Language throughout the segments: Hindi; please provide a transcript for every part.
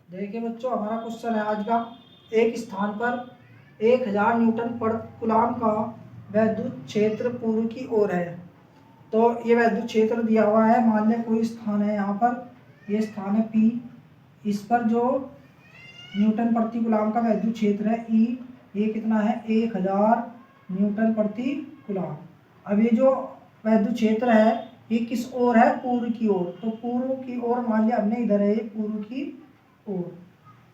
देखिए बच्चों, हमारा क्वेश्चन है आज का। एक स्थान पर 1000 न्यूटन पर कूलाम का वैद्युत क्षेत्र पूर्व की ओर है। तो ये वैद्युत क्षेत्र दिया हुआ है। मान लें कोई स्थान है, यहाँ पर ये स्थान है P। इस पर जो न्यूटन प्रति कूलाम का वैद्युत क्षेत्र है E, ये कितना है 1000 न्यूटन प्रति कूलाम। अब ये जो वैद्युत क्षेत्र है ये किस ओर है? पूर्व की ओर। तो पूर्व की ओर मान लिया हमने, इधर है ये पूर्व की ओर।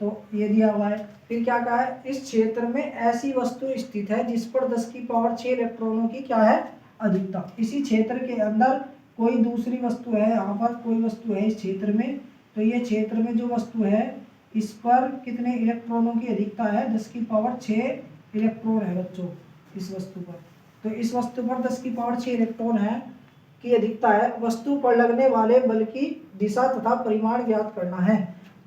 तो ये दिया हुआ है। फिर क्या कहा है? इस क्षेत्र में ऐसी वस्तु स्थित है जिस पर 10⁶ इलेक्ट्रॉनों की क्या है? अधिकता। इसी क्षेत्र के अंदर कोई दूसरी वस्तु है, यहाँ पर कोई वस्तु है इस क्षेत्र में। तो ये क्षेत्र में जो वस्तु है इस पर कितने इलेक्ट्रॉनों की अधिकता है? 10⁶ इलेक्ट्रॉन है बच्चों इस वस्तु पर। तो इस वस्तु पर 10⁶ इलेक्ट्रॉन है की अधिकता है। वस्तु पर लगने वाले बल की दिशा तथा परिमाण ज्ञात करना है।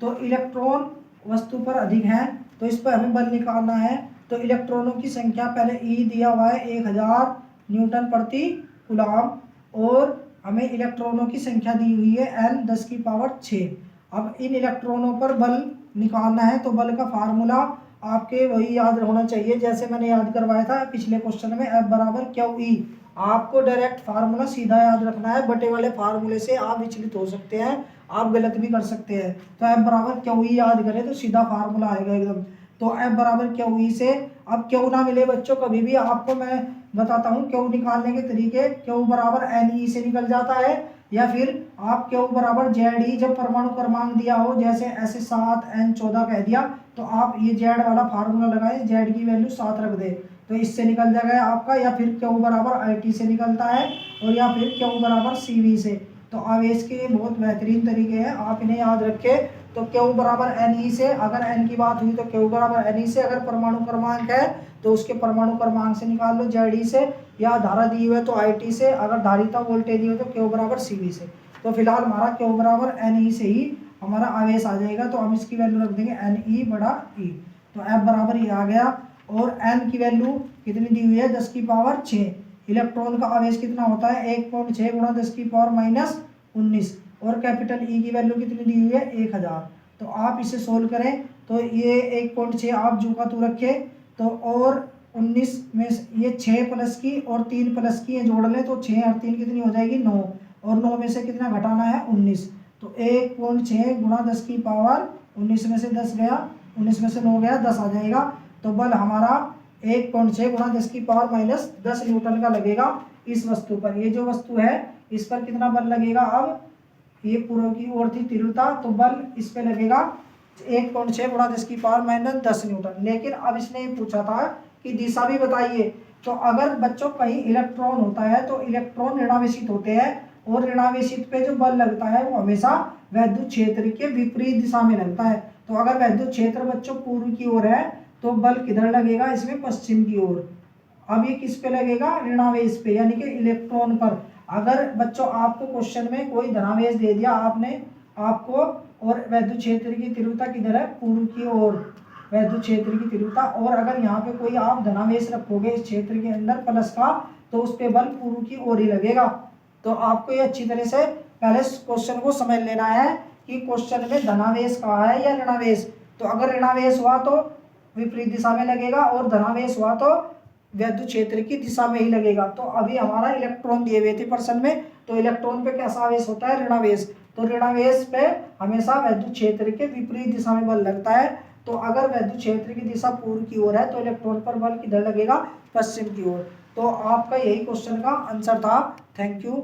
तो इलेक्ट्रॉन वस्तु पर अधिक है तो इस पर हमें बल निकालना है। तो इलेक्ट्रॉनों की संख्या पहले E दिया हुआ है 1000 न्यूटन प्रति कूलाम, और हमें इलेक्ट्रॉनों की संख्या दी हुई है N 10⁶। अब इन इलेक्ट्रॉनों पर बल निकालना है। तो बल का फार्मूला आपके वही याद होना चाहिए जैसे मैंने याद करवाया था पिछले क्वेश्चन में, F बराबर QE। आपको डायरेक्ट फार्मूला सीधा याद रखना है, बटे वाले फार्मूले से आप विचलित हो सकते हैं, आप गलत भी कर सकते हैं। तो F बराबर QE याद करें तो सीधा फार्मूला आएगा एकदम। तो F बराबर QE से अब Q ना मिले बच्चों कभी भी, आपको मैं बताता हूँ Q निकालने के तरीके। Q बराबर NE से निकल जाता है, या फिर आप Q बराबर ZE, जब परमाणु क्रमांक दिया हो जैसे S7 N14 कह दिया तो आप ये Z वाला फार्मूला लगाए, Z की वैल्यू 7 रख दे तो इससे निकल जाएगा आपका। या फिर Q बराबर IT से निकलता है, और या फिर Q बराबर CV से। तो आवेश के बहुत बेहतरीन तरीके हैं, आप इन्हें याद रखें। तो Q बराबर NE से, अगर N की बात हुई तो Q बराबर NE से, अगर परमाणु क्रमांक है तो उसके परमाणु क्रमांक से निकाल लो ZE से, या धारा दी हुई है तो IT से, अगर धारिता वोल्टेज दी हो तो Q बराबर CV से। तो फिलहाल हमारा Q बराबर NE से ही हमारा आवेश आ जाएगा। तो हम इसकी वैल्यू रख देंगे NE बड़ा E। तो F बराबर ये आ गया, और N की वैल्यू कितनी दी हुई है? 10⁶। इलेक्ट्रॉन का आवेश कितना होता है? 1.6 गुणा 10⁻⁻19। और कैपिटल E की वैल्यू कितनी दी हुई है? 1000। तो आप इसे सोल्व करें तो ये 1.6 आप जू का तू रखे, तो और 19 में ये 6 प्लस की और 3 प्लस की ये जोड़ लें तो 6 और 3 कितनी हो जाएगी? 9। और 9 में से कितना घटाना है? 19। तो 1.6 गुणा 10⁻19 में से 10 गया, 19 में से 9 गया, 10 आ जाएगा। तो बल हमारा 1.6 गुणा 10⁻10 न्यूटन का लगेगा इस वस्तु पर। ये जो वस्तु है इस पर कितना बल लगेगा? अब ये पूर्व की ओर थी तीव्रता, तो बल इस पे लगेगा 1.6 गुणा 10⁻10 न्यूटन। लेकिन अब इसने ये पूछा था कि दिशा भी बताइए। तो अगर बच्चों कहीं इलेक्ट्रॉन होता है तो इलेक्ट्रॉन ऋणावेशित होते हैं, और ऋणावेशित पे जो बल लगता है वो हमेशा वैद्युत क्षेत्र के विपरीत दिशा में लगता है। तो अगर वैद्युत क्षेत्र बच्चों पूर्व की ओर है तो बल किधर लगेगा? इसमें पश्चिम की ओर। अब ये किस पे लगेगा? ऋणावेश पे, यानी कि इलेक्ट्रॉन पर। अगर बच्चों आपको क्वेश्चन में कोई धनावेश दे दिया आपने आपको, और वैद्युत क्षेत्र की तीव्रता किधर है? पूर्व की ओर वैद्युत क्षेत्र की तीव्रता। और अगर यहाँ पे कोई आप धनावेश रखोगे इस क्षेत्र के अंदर प्लस का, तो उस पे बल पूर्व की ओर ही लगेगा। तो आपको ये अच्छी तरह से पहले क्वेश्चन को समझ लेना है कि क्वेश्चन में धनावेश कहाँ है या ऋणावेश। तो अगर ऋणावेश हुआ तो विपरीत दिशा में लगेगा, और धनावेश हुआ तो वैद्युत क्षेत्र की दिशा में ही लगेगा। तो अभी हमारा इलेक्ट्रॉन दिए हुए थे प्रश्न में, तो इलेक्ट्रॉन पे कैसा आवेश होता है? ऋणावेश। तो ऋणावेश पे हमेशा वैद्युत क्षेत्र के विपरीत दिशा में बल लगता है। तो अगर वैद्युत क्षेत्र की दिशा पूर्व की ओर है तो इलेक्ट्रॉन पर बल किधर लगेगा? पश्चिम की ओर। तो आपका यही क्वेश्चन का आंसर था। Thank you.